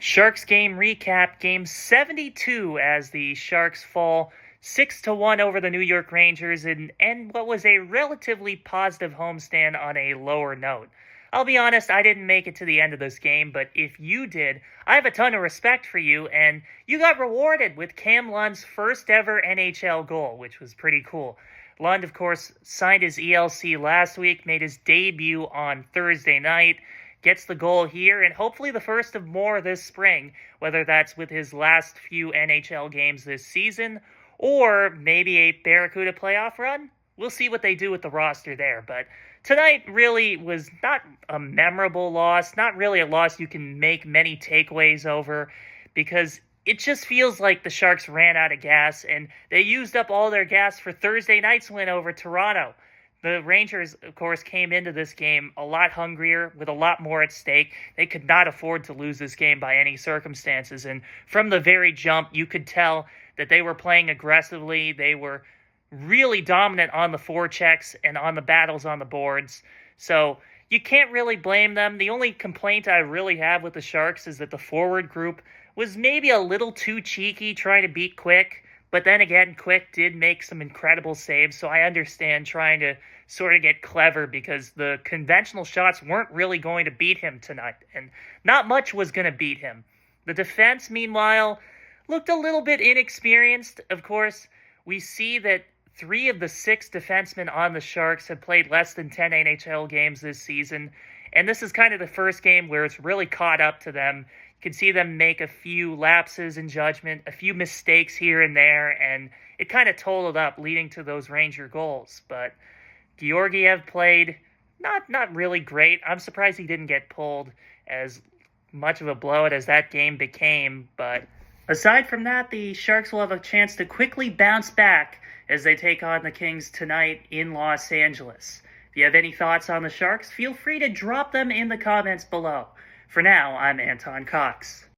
Sharks game recap, game 72 as the Sharks fall 6-1 over the New York Rangers and end what was a relatively positive homestand on a lower note. I'll be honest, I didn't make it to the end of this game, but if you did, I have a ton of respect for you, and you got rewarded with Cam Lund's first ever NHL goal, which was pretty cool. Lund, of course, signed his ELC last week, made his debut on Thursday night, gets the goal here, and hopefully the first of more this spring, whether that's with his last few NHL games this season, or maybe a Barracuda playoff run. We'll see what they do with the roster there, but tonight really was not a memorable loss, not really a loss you can make many takeaways over, because it just feels like the Sharks ran out of gas, and they used up all their gas for Thursday night's win over Toronto. The Rangers, of course, came into this game a lot hungrier, with a lot more at stake. They could not afford to lose this game by any circumstances, and from the very jump, you could tell that they were playing aggressively. They were really dominant on the forechecks and on the battles on the boards, so you can't really blame them. The only complaint I really have with the Sharks is that the forward group was maybe a little too cheeky trying to beat Quick. But then again, Quick did make some incredible saves, so I understand trying to sort of get clever because the conventional shots weren't really going to beat him tonight, and not much was going to beat him. The defense, meanwhile, looked a little bit inexperienced. Of course, we see that 3 of the 6 defensemen on the Sharks have played less than 10 NHL games this season, and this is kind of the first game where it's really caught up to them. You can see them make a few lapses in judgment, a few mistakes here and there, and it kind of totaled up, leading to those Ranger goals. But Georgiev played not really great. I'm surprised he didn't get pulled, as much of a blowout as that game became. But aside from that, the Sharks will have a chance to quickly bounce back as they take on the Kings tonight in Los Angeles. If you have any thoughts on the Sharks, feel free to drop them in the comments below. For now, I'm Anton Cox.